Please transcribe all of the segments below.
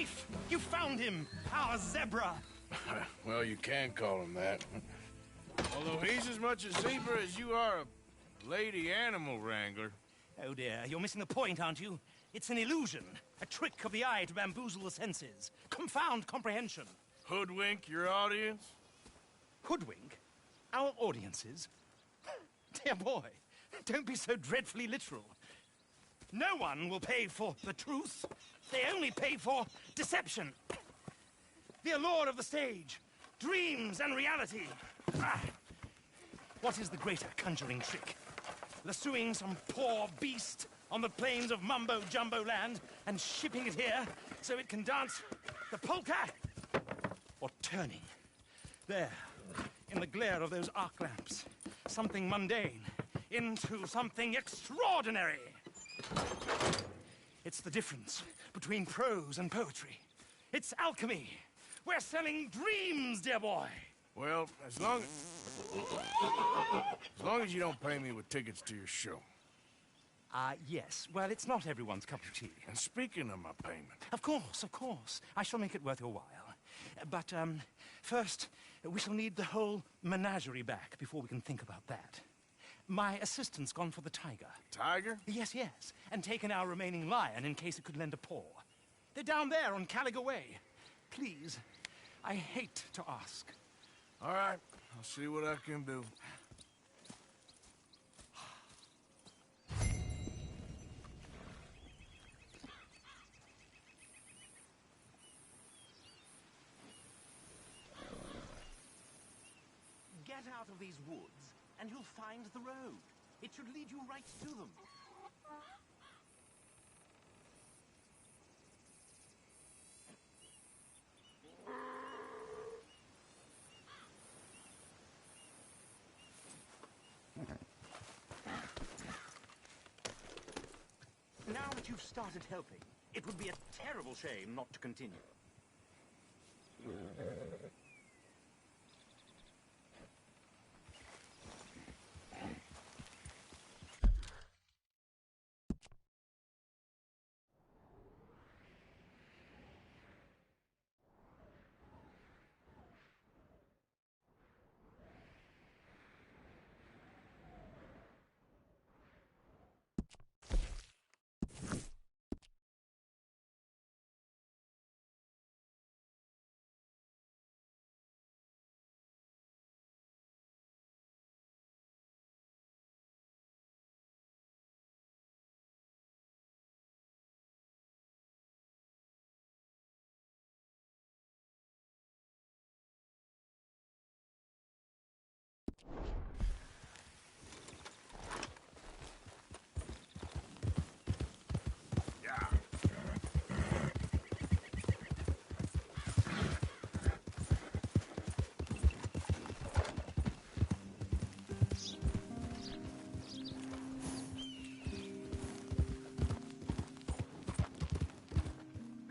Rafe! You found him! Our zebra! Well, you can call him that. Although he's as much a zebra as you are a lady animal wrangler. Oh dear, you're missing the point, aren't you? It's an illusion. A trick of the eye to bamboozle the senses. Confound comprehension. Hoodwink your audience? Hoodwink? Our audiences? Dear boy, don't be so dreadfully literal. No one will pay for the truth. They only pay for deception. The allure of the stage. Dreams and reality. What is the greater conjuring trick? Lassoing some poor beast on the plains of mumbo-jumbo land and shipping it here so it can dance the polka? Or turning, there, in the glare of those arc lamps, something mundane into something extraordinary? It's the difference between prose and poetry. It's alchemy. We're selling dreams, dear boy. Well, as long as you don't pay me with tickets to your show. Yes. Well, it's not everyone's cup of tea. And speaking of my payment... Of course. I shall make it worth your while. But, first, we shall need the whole menagerie back before we can think about that. My assistant's gone for the tiger. Tiger? Yes. And taken our remaining lion in case it could lend a paw. They're down there on Caliga Way. Please, I hate to ask. All right, I'll see what I can do. Get out of these woods, and you'll find the road. It should lead you right to them. Now that you've started helping, it would be a terrible shame not to continue.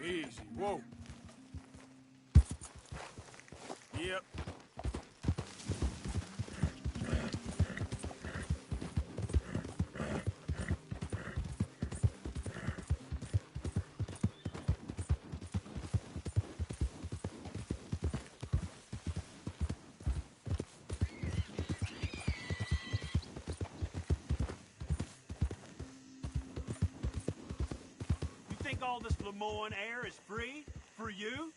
Easy, whoa. Yep. All this Lemoyne air is free for you?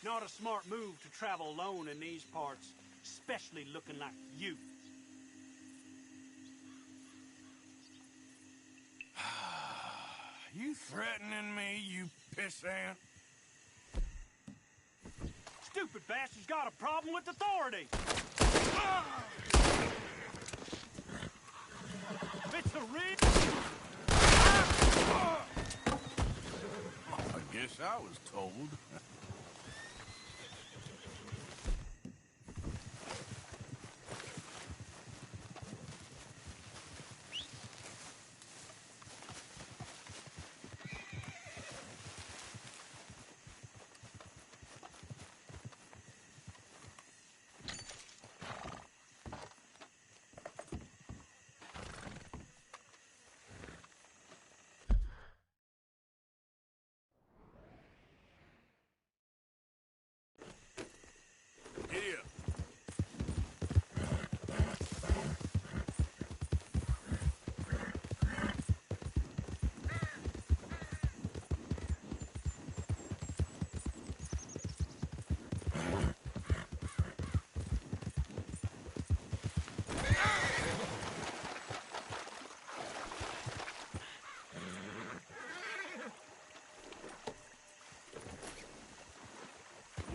Not a smart move to travel alone in these parts, especially looking like you. You threatening me, you pissant? Stupid bastard's got a problem with authority. It's the real... I guess I was told.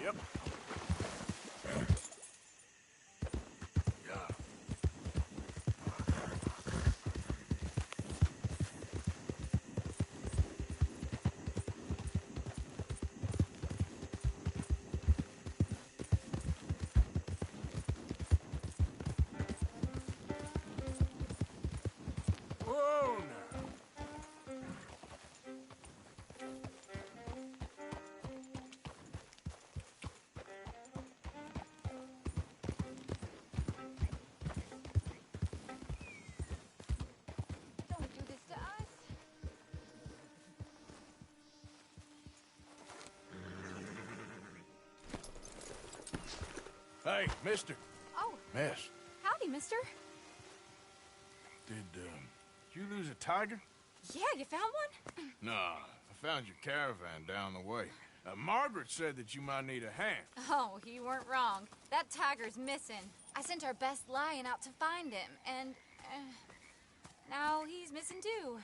Yep. Yeah. Whoa, now. Don't do this to us. Hey, mister. Oh, Miss, howdy, mister. did you lose a tiger? Yeah, you found one? Nah, I found your caravan down the way. Margaret said that you might need a hand. Oh, you weren't wrong. That tiger's missing. I sent our best lion out to find him, and now he's missing too.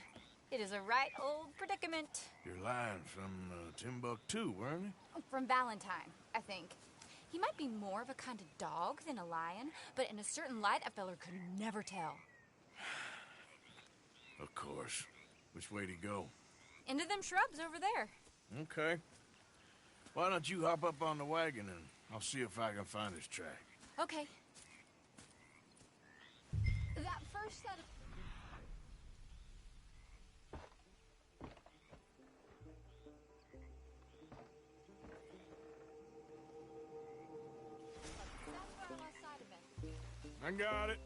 It is a right old predicament. Your lion from Timbuktu, weren't he? From Valentine, I think. He might be more of a kind of dog than a lion, but in a certain light, a feller could never tell. Of course. Which way to go? Into them shrubs over there. Okay. Why don't you hop up on the wagon and I'll see if I can find his track. Okay. That first set of... That's where I lost sight of him. I got it.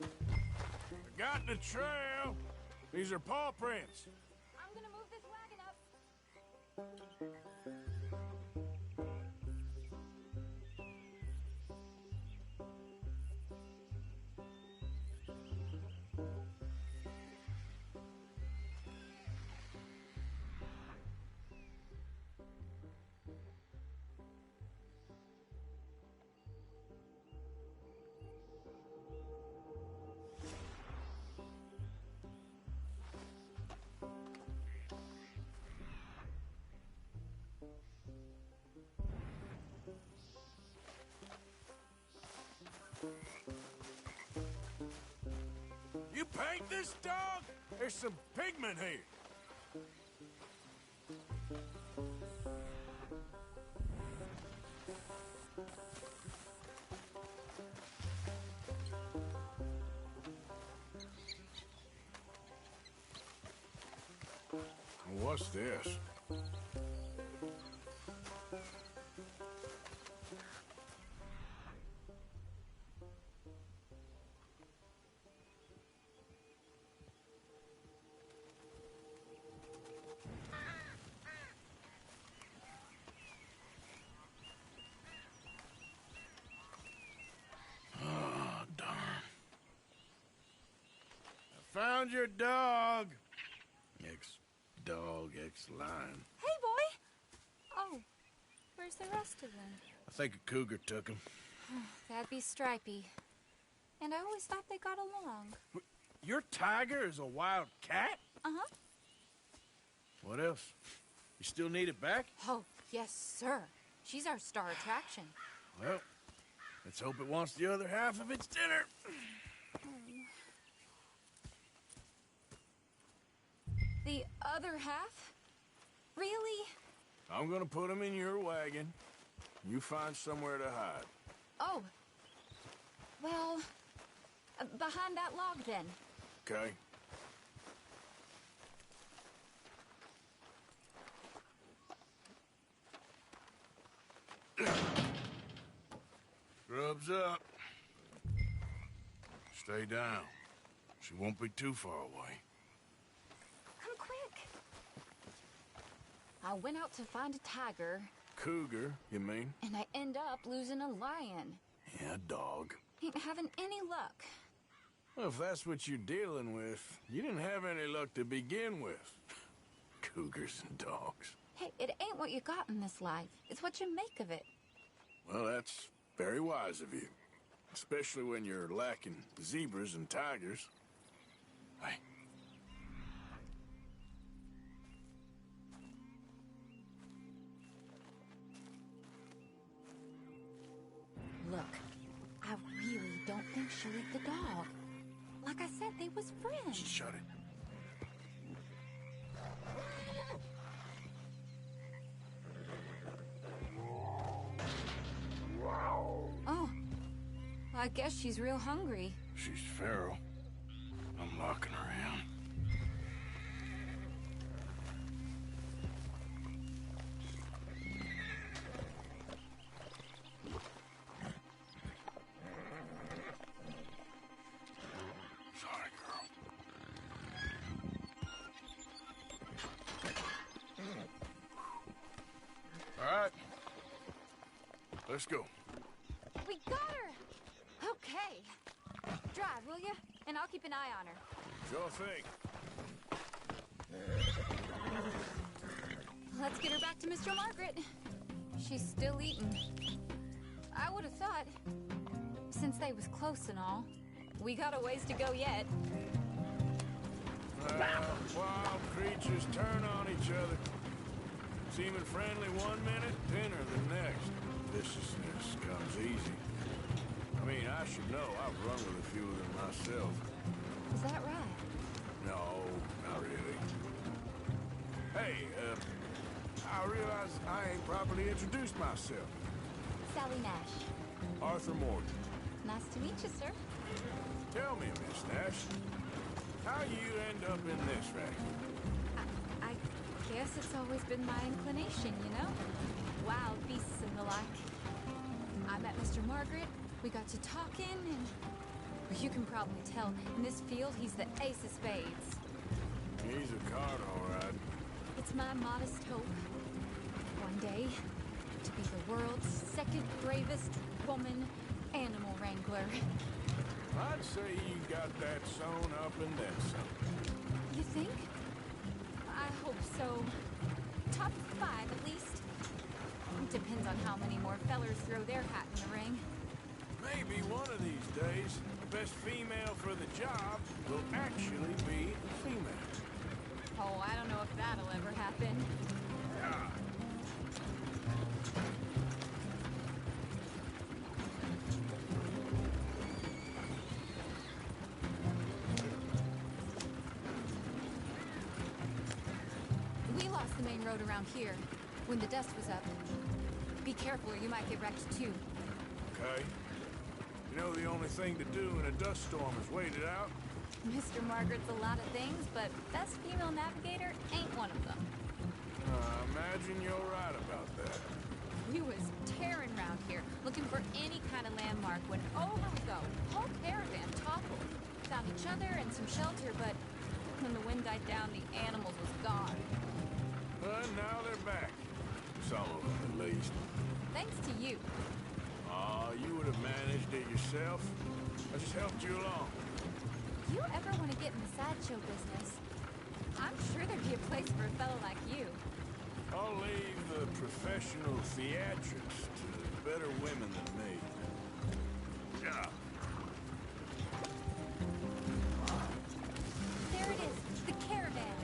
I got the trail. These are paw prints. I'm gonna move this wagon up. You paint this dog? There's some pigment here. What's this? Oh, darn. I found your dog. Ex-dog, ex-lion. Hey, boy! Oh, where's the rest of them? I think a cougar took him. That'd be Stripey. And I always thought they got along. Your tiger is a wild cat? Uh-huh. What else? You still need it back? Oh, yes, sir. She's our star attraction. Well, let's hope it wants the other half of its dinner. The other half? Really? I'm gonna put him in your wagon. You find somewhere to hide. Oh. Well, behind that log, then. Okay? Grub's up. Stay down. She won't be too far away. Come quick. I went out to find a tiger, Cougar, you mean? and I end up losing a lion. Yeah, dog. Ain't having any luck. Well, if that's what you're dealing with, you didn't have any luck to begin with. Cougars and dogs. Hey, it ain't what you got in this life. It's what you make of it. Well, that's very wise of you. Especially when you're lacking zebras and tigers. Hey. actually the dog. Like I said, they was friends. Shut it. Oh. I guess she's real hungry. She's feral. I'm locking her in. Sorry, girl. All right. Let's go. We got her! Okay. Drive, will you? And I'll keep an eye on her. Sure thing. Let's get her back to Mr. Margaret. She's still eating. I would have thought, since they was close and all, we got a ways to go yet. Wild creatures turn on each other. Seeming friendly one minute, dinner the next. Viciousness comes easy. I mean, I should know. I've run with a few of them myself. Is that right? No, not really. Hey, I realize I ain't properly introduced myself. Sally Nash. Arthur Morgan. Nice to meet you, sir. Tell me, Miss Nash, how you end up in this racket? I guess it's always been my inclination, you know? Wild beasts and the like. I met Mr. Margaret, we got to talking, and you can probably tell, in this field, he's the ace of spades. He's a card, all right. It's my modest hope, one day, to be the world's second bravest woman animal wrangler. I'd say you got that sewn up and then some. You think? I hope so. Top 5, at least. Depends on how many more fellers throw their hat in the ring. Maybe one of these days, the best female for the job will actually be a female. Oh, I don't know if that'll ever happen. Yeah. We lost the main road around here when the dust was up. Be careful or you might get wrecked too. Okay. You know the only thing to do in a dust storm is wait it out? Mr. Margaret's a lot of things, but best female navigator ain't one of them. I imagine you're right about that. We was tearing around here, looking for any kind of landmark when over we go. Whole caravan toppled. Found each other and some shelter, but when the wind died down, the animals was gone. But now they're back. Some of them, at least. Thanks to you. You would have managed it yourself. I just helped you along. If you ever want to get in the sideshow business, I'm sure there'd be a place for a fellow like you. I'll leave the professional theatrics to better women than me. Yeah. There it is, the caravan.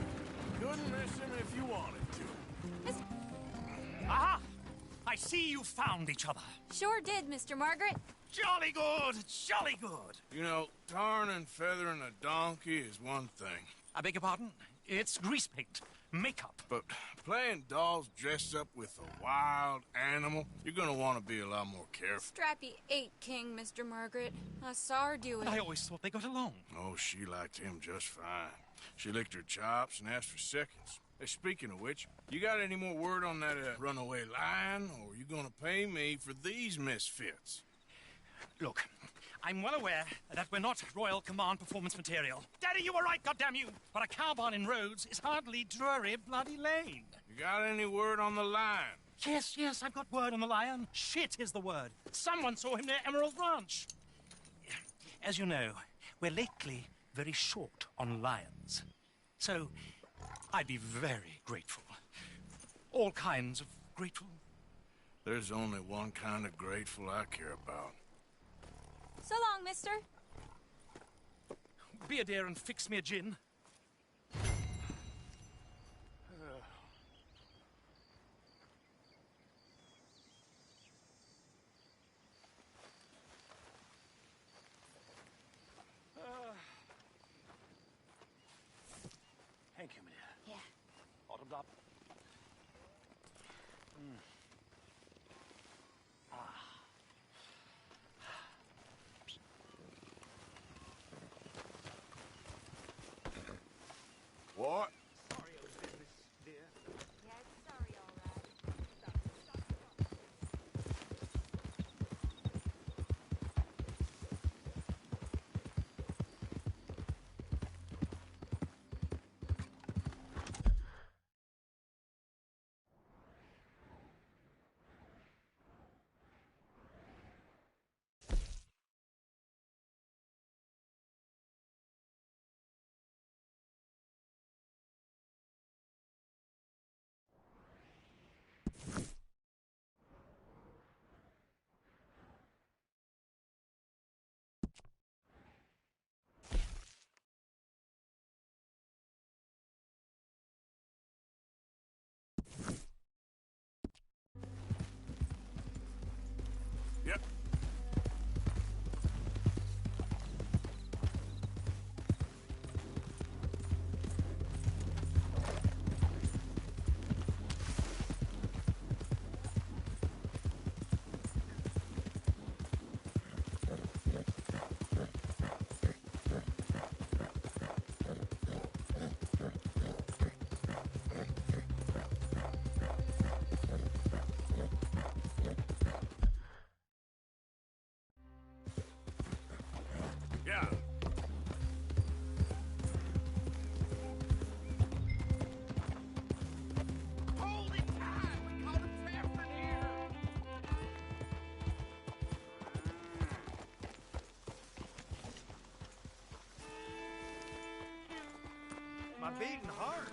Couldn't miss him if you wanted to. Aha! I see you found each other. Sure did, Mr. Margaret. Jolly good, jolly good. You know, tarring and feathering a donkey is one thing. I beg your pardon? It's grease paint, makeup. But playing dolls dressed up with a wild animal, you're gonna want to be a lot more careful. Strappy ate King, Mr. Margaret. I saw her do it. I always thought they got along. Oh, she liked him just fine. She licked her chops and asked for seconds. Hey, speaking of which, you got any more word on that runaway lion, or are you gonna pay me for these misfits? Look, I'm well aware that we're not Royal Command performance material. Daddy, you were right, goddamn you! But a cow barn in Rhodes is hardly Drury Bloody Lane. You got any word on the lion? Yes, I've got word on the lion. Shit is the word. Someone saw him near Emerald Ranch. As you know, we're lately very short on lions. So, I'd be very grateful. All kinds of grateful. There's only one kind of grateful I care about. So long, mister. Be a dear and fix me a gin. Thank you, Maria. Yeah. Autumn drop. What? Sorry, old business, dear. Yeah, it's sorry, all right. Yep. Yeah. Holy time! We caught him trapping here! My beating heart.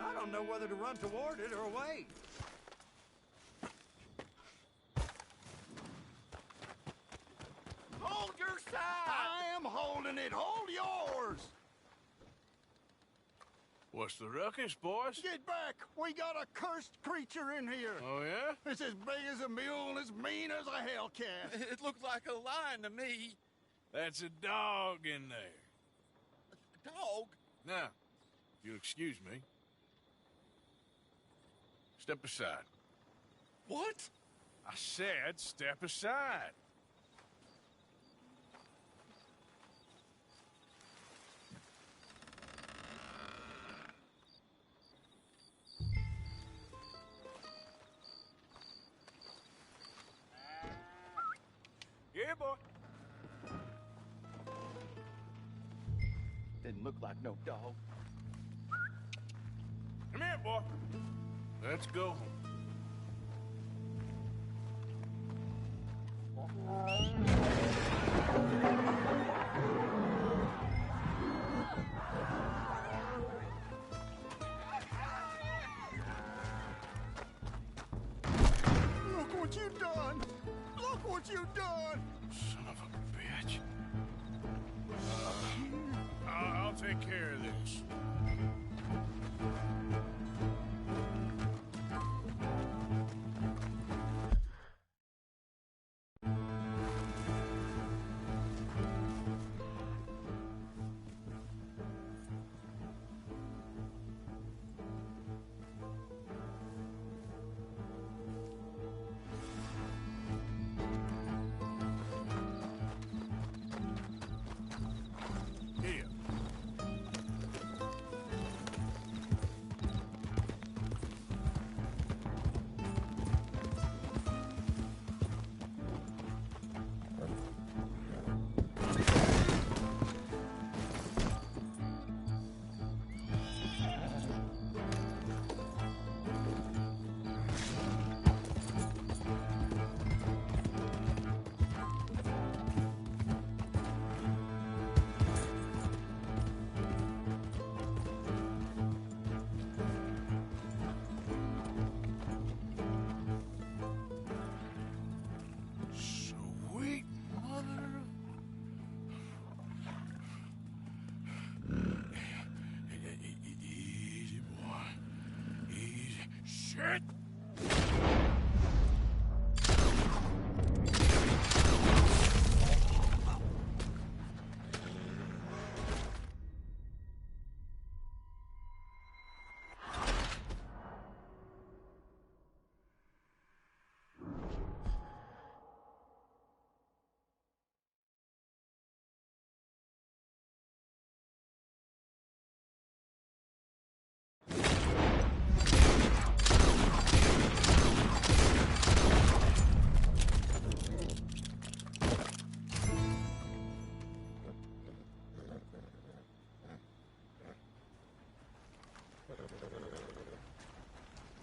I don't know whether to run toward it or wait. Hold your side! I am holding it. Hold yours. What's the ruckus, boys? Get back! We got a cursed creature in here. Oh, yeah? It's as big as a mule and as mean as a hellcat. It looked like a lion to me. That's a dog in there. Dog? Now, if you'll excuse me. Step aside. What? I said step aside. Yeah, boy. Didn't look like no dog. Come here, boy. Let's go. Look what you've done! Look what you've done! Son of a bitch. I'll take care of this. Here. Sweet mother of... Easy, boy. Easy. Shit!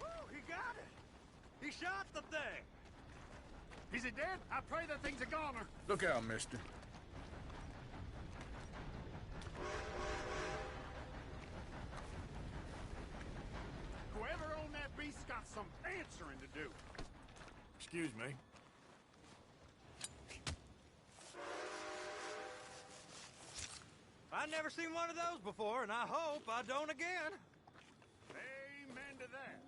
Woo, he got it! He shot the thing! Is it dead? I pray that thing's a goner. Look out, mister. Whoever owned that beast's got some answering to do. Excuse me. I've never seen one of those before, and I hope I don't again. Amen to that.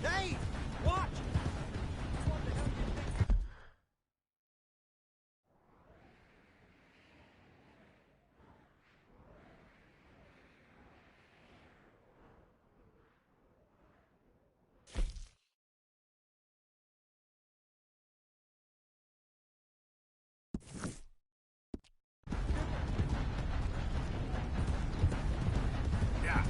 Dave! Watch! What the hell do you think? Yeah.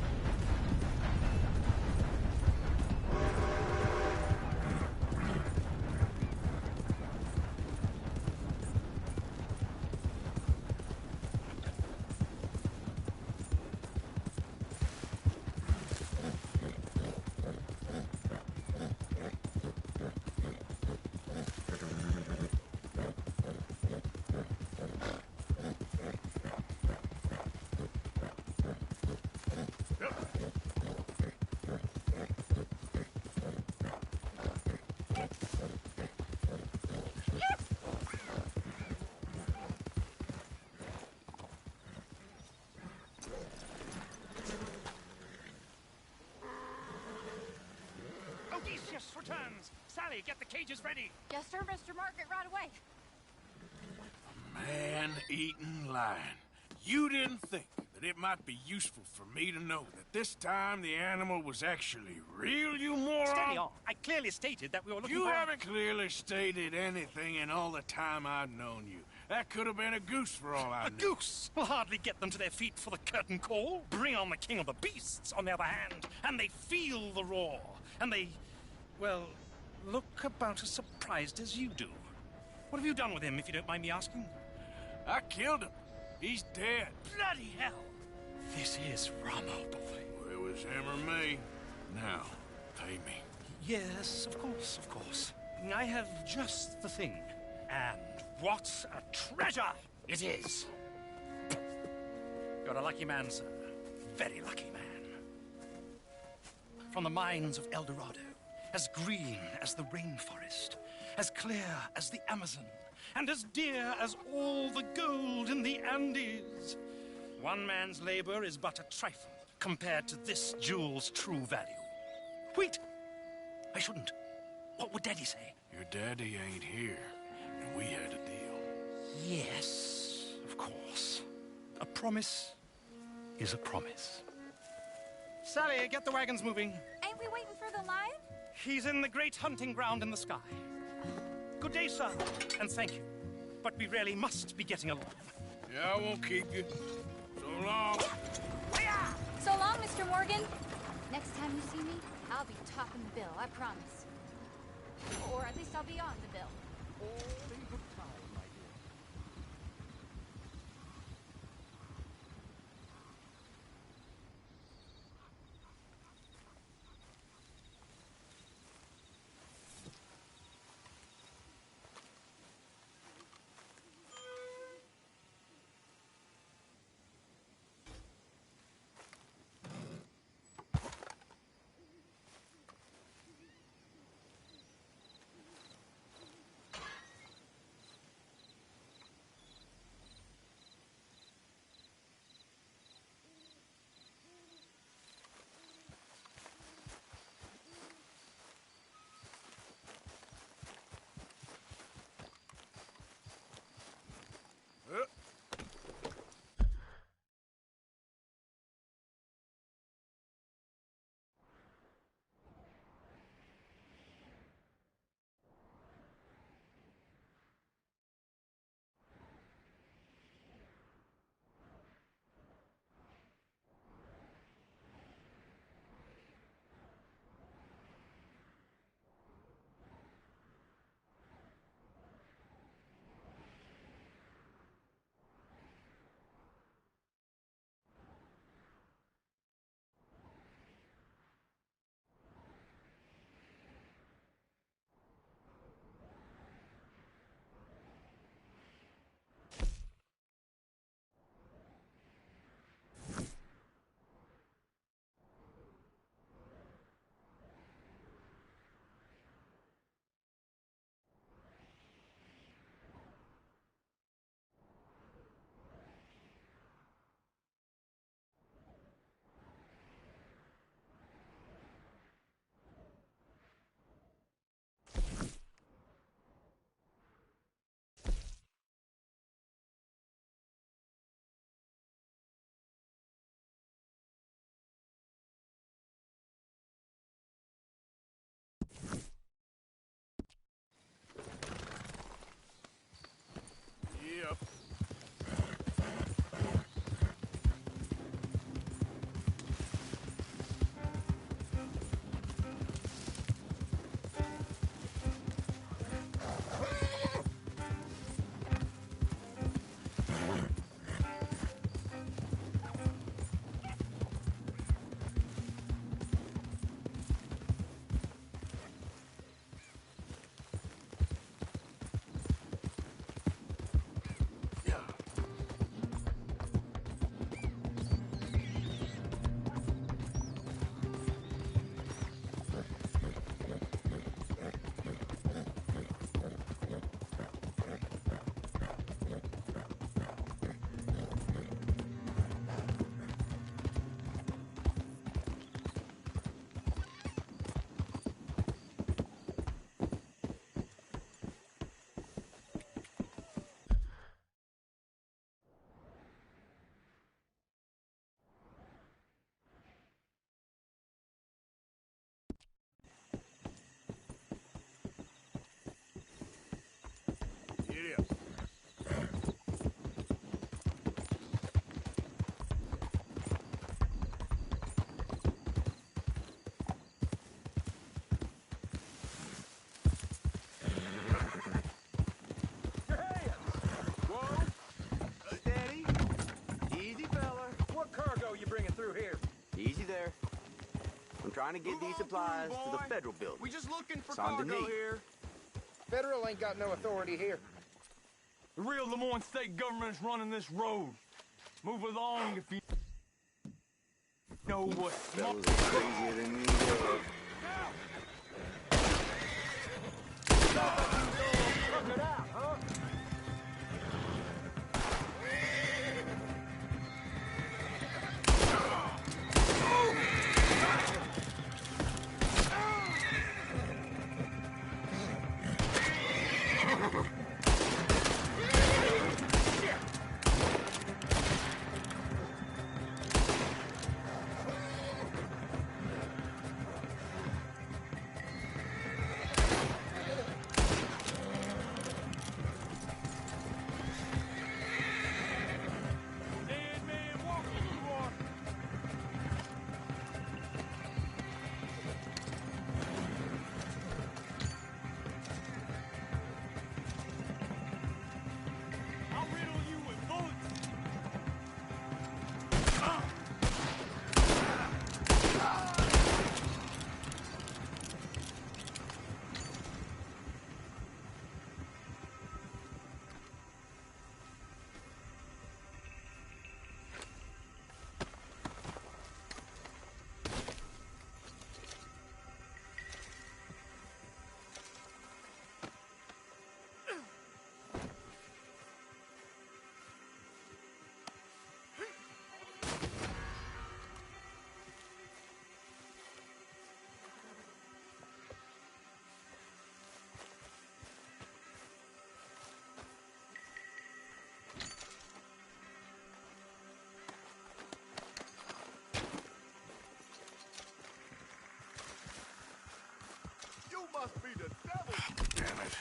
Odysseus returns! Sally, get the cages ready! Yes, sir, Mr. Margaret, right away. Man-eating lion. You didn't think that it might be useful for me to know that this time the animal was actually real, you moron? Steady on. I clearly stated that we were looking You for... haven't clearly stated anything in all the time I've known you. That could have been a goose for all I A knew. goose will hardly get them to their feet for the curtain call. Bring on the king of the beasts, on the other hand, and they feel the roar. And they, well, look about as surprised as you do. What have you done with him, if you don't mind me asking? I killed him. He's dead. Bloody hell! This is Ramo, boy. Well, it was him or me. Now, pay me. Yes, of course, of course. I have just the thing. And what a treasure it is! You're a lucky man, sir. Very lucky man. From the mines of El Dorado, as green as the rainforest, as clear as the Amazon, and as dear as all the gold in the Andes. One man's labor is but a trifle compared to this jewel's true value. Wait! I shouldn't. What would Daddy say? Your daddy ain't here, and we had a deal. Yes, of course. A promise is a promise. Sally, get the wagons moving. Ain't we waiting for the lion? He's in the great hunting ground in the sky. Good day, sir, and thank you. But we really must be getting along. Yeah, I won't keep you. So long. So long, Mr. Morgan. Next time you see me, I'll be topping the bill, I promise. Or at least I'll be on the bill. up. Giddy up. Steady. Easy, fella. What cargo you bringing through here? Easy there. I'm trying to get these supplies to the federal building. We just looking for Saint cargo Denis. here. Federal ain't got no authority here. The real Lemoyne state government's running this road. Move along if you know what's smart. Those are crazier than me. Look it out, huh? Dead man walking, you are. I'll riddle you with bullets. You must be the devil. Damn it.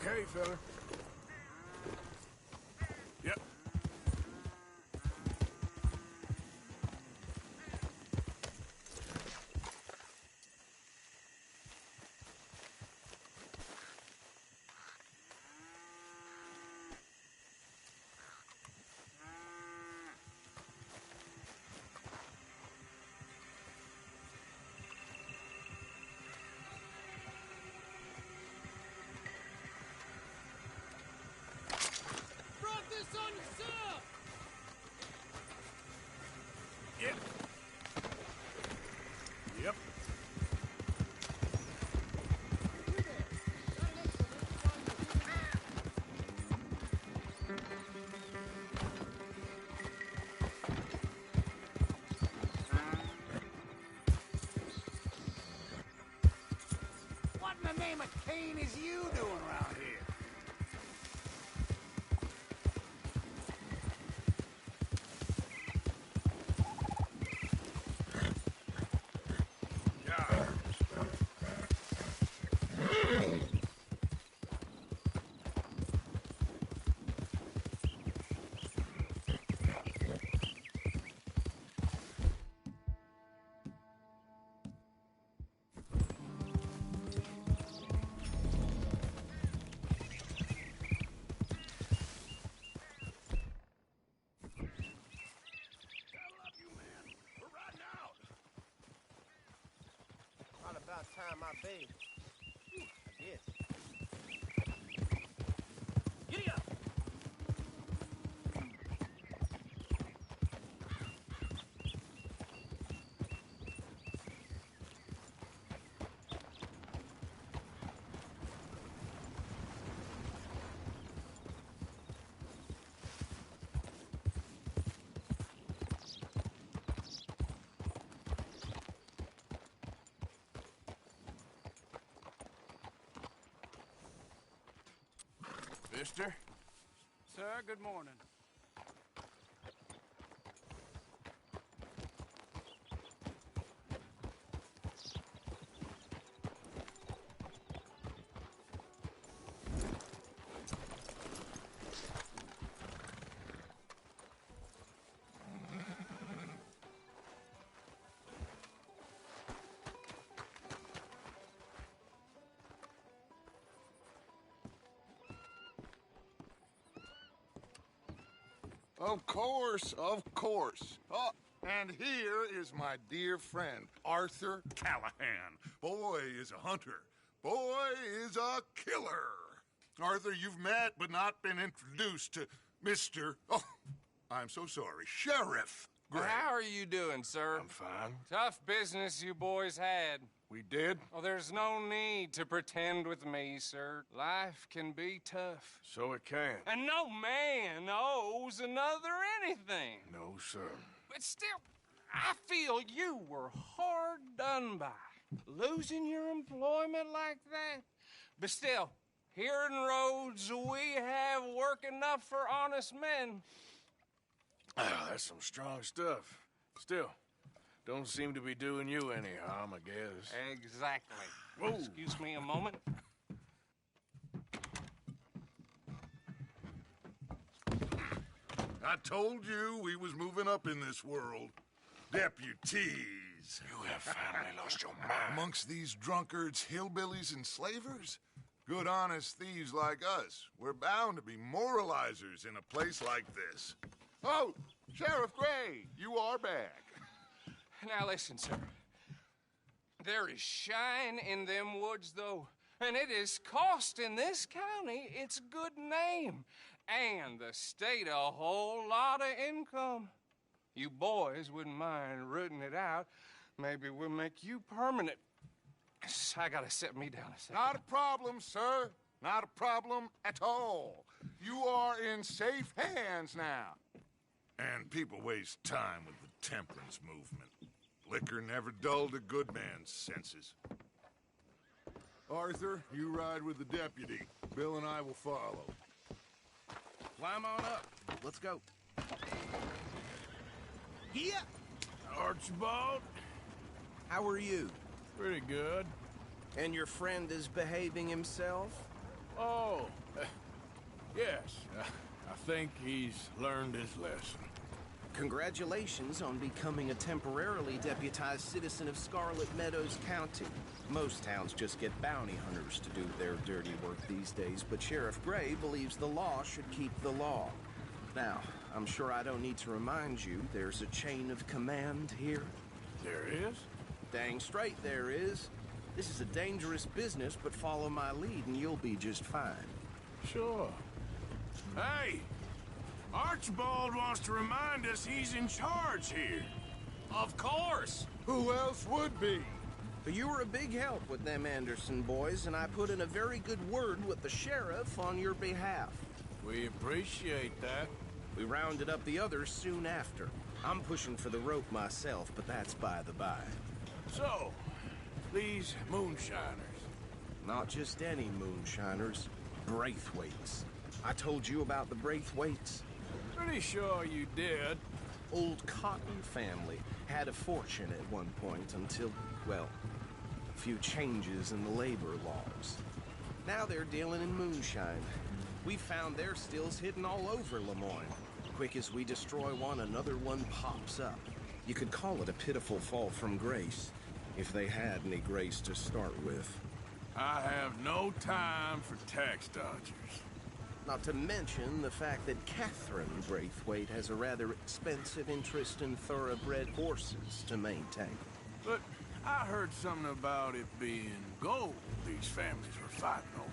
Okay, fella. Yep. Brought this on yourself! Yep. Yep. What in the name of Cain is you doing around here? parfait. I guess. Giddy up! Mister? Sir, good morning. Of course, of course. Oh, and here is my dear friend, Arthur Callahan. Boy is a hunter. Boy is a killer. Arthur, you've met but not been introduced to Mr. Oh, I'm so sorry, Sheriff Gray. How are you doing, sir? I'm fine. Tough business you boys had. We did? Oh, there's no need to pretend with me, sir. Life can be tough. So it can. And no man owes another anything. No, sir. But still, I feel you were hard done by. Losing your employment like that. But still, here in Rhodes, we have work enough for honest men. Ah, that's some strong stuff. Still, don't seem to be doing you any harm, I guess. Exactly. Whoa. Excuse me a moment. I told you we was moving up in this world. Deputies. You have finally lost your mind. Amongst these drunkards, hillbillies, and slavers? Good, honest thieves like us. We're bound to be moralizers in a place like this. Oh, Sheriff Gray, you are back. Now listen, sir. There is shine in them woods, though, and it is costing this county its good name and the state a whole lot of income. You boys wouldn't mind rooting it out. Maybe we'll make you permanent. I gotta set me down a second. Not a problem, sir. Not a problem at all. You are in safe hands now. And people waste time with the temperance movement. Liquor never dulled a good man's senses. Arthur, you ride with the deputy. Bill and I will follow. Climb on up. Let's go. Here! Archibald? How are you? Pretty good. And your friend is behaving himself? Oh, yes. I think he's learned his lesson. Congratulations on becoming a temporarily deputized citizen of Scarlet Meadows County. Most towns just get bounty hunters to do their dirty work these days, but Sheriff Gray believes the law should keep the law. Now, I'm sure I don't need to remind you there's a chain of command here. There is? Dang straight there is. This is a dangerous business, but follow my lead and you'll be just fine. Sure. Hey! Archibald wants to remind us he's in charge here. Of course! Who else would be? But you were a big help with them Anderson boys, and I put in a very good word with the sheriff on your behalf. We appreciate that. We rounded up the others soon after. I'm pushing for the rope myself, but that's by the by. So, these moonshiners. Not just any moonshiners, Braithwaites. I told you about the Braithwaites. Pretty sure you did. Old Cotton family had a fortune at one point until, well, a few changes in the labor laws. Now they're dealing in moonshine. We found their stills hidden all over Lemoyne. Quick as we destroy one, another one pops up. You could call it a pitiful fall from grace, if they had any grace to start with. I have no time for tax dodgers. Not to mention the fact that Catherine Braithwaite has a rather expensive interest in thoroughbred horses to maintain. But I heard something about it being gold these families were fighting over.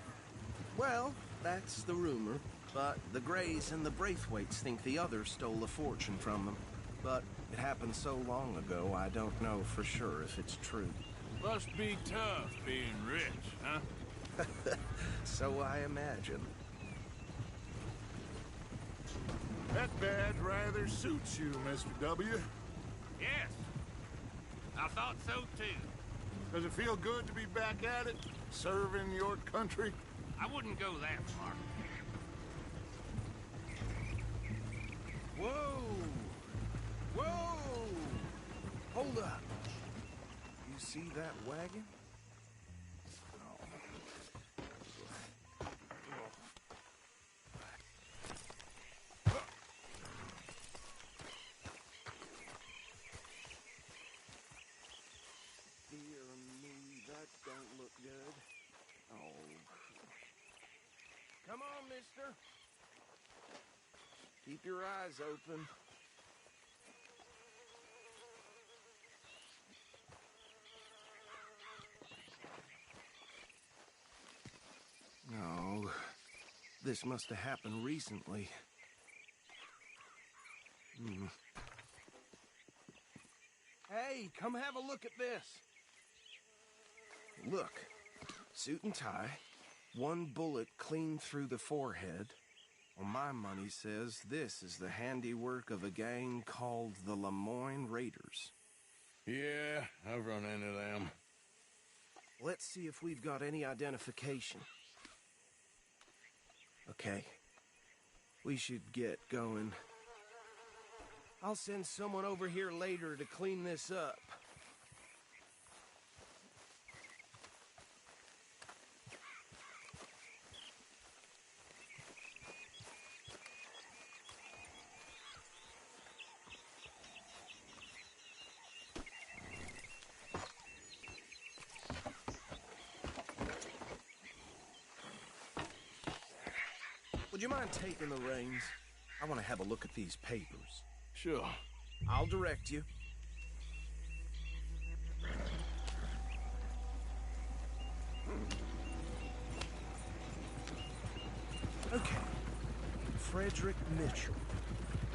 Well, that's the rumor. But the Greys and the Braithwaites think the others stole a fortune from them. But it happened so long ago, I don't know for sure if it's true. Must be tough being rich, huh? So I imagine. That badge rather suits you, Mr. W. Yes. I thought so, too. Does it feel good to be back at it, serving your country? I wouldn't go that far. Whoa! Whoa! Hold up. You see that wagon? Dear me, that don't look good. Oh. Come on, mister. Keep your eyes open. No, this must have happened recently. Hey, come have a look at this. Look, suit and tie, one bullet clean through the forehead. Well, my money says this is the handiwork of a gang called the Lemoyne Raiders. Yeah, I've run into them. Let's see if we've got any identification. Okay. We should get going. I'll send someone over here later to clean this up. Would you mind taking the reins? I want to have a look at these papers. Sure. I'll direct you. Okay. Frederick Mitchell,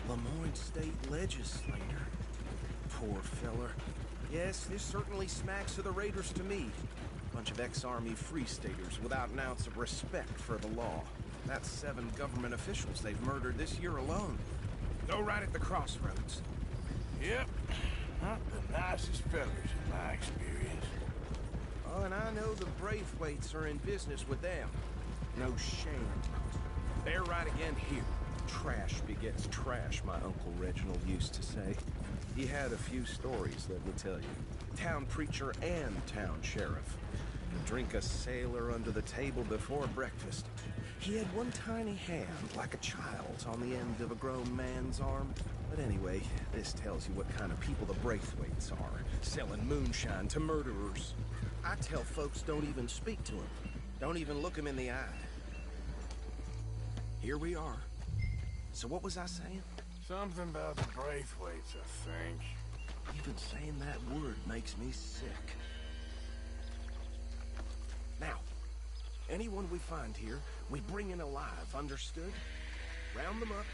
Lemoyne State Legislator. Poor feller. Yes, this certainly smacks of the Raiders to me. Bunch of ex-Army Free Staters without an ounce of respect for the law. That's 7 government officials they've murdered this year alone. Go right at the crossroads. Yep. Not the nicest fellas in my experience. Oh, and I know the Braithwaites are in business with them. No shame. They're right again here. Trash begets trash, my Uncle Reginald used to say. He had a few stories, let me tell you. Town preacher and town sheriff. Drink a sailor under the table before breakfast. He had one tiny hand, like a child's, on the end of a grown man's arm. But anyway, this tells you what kind of people the Braithwaites are, selling moonshine to murderers. I tell folks don't even speak to him. Don't even look him in the eye. Here we are. So what was I saying? Something about the Braithwaites, I think. Even saying that word makes me sick. Now, anyone we find here, we bring in alive, understood? Round them up,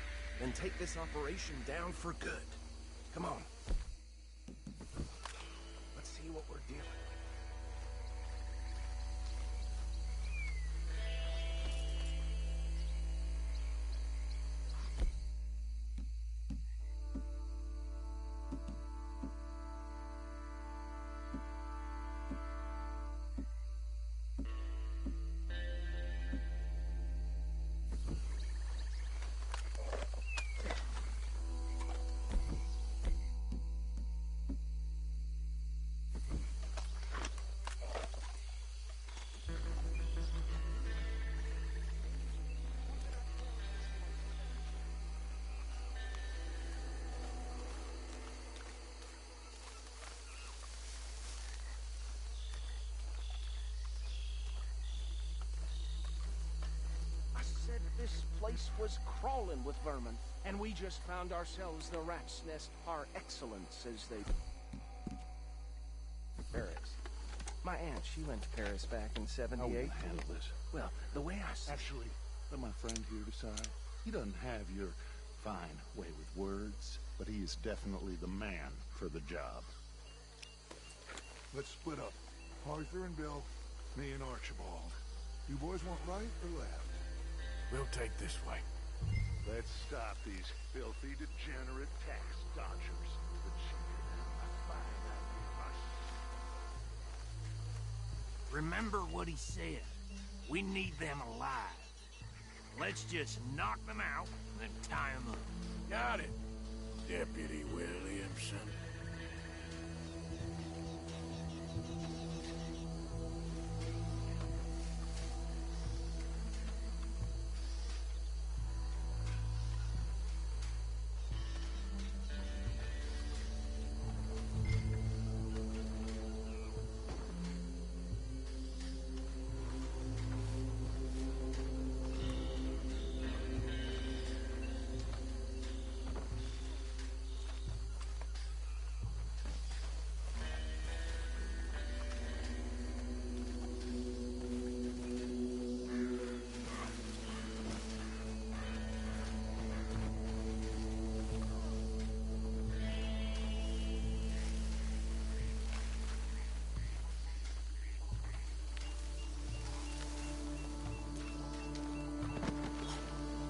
and take this operation down for good. Come on. Let's see what we're dealing with. This place was crawling with vermin, and we just found ourselves the rat's nest par excellence, as they... Barrett. My aunt, she went to Paris back in '78. How will you handle this? Well, the way I see... Actually, let my friend here decide. He doesn't have your fine way with words, but he is definitely the man for the job. Let's split up. Arthur and Bill, me and Archibald. You boys want right or left? We'll take this way. Let's stop these filthy, degenerate tax dodgers. The cheating and the fine us. Remember what he said. We need them alive. Let's just knock them out and then tie them up. Got it, Deputy Williamson.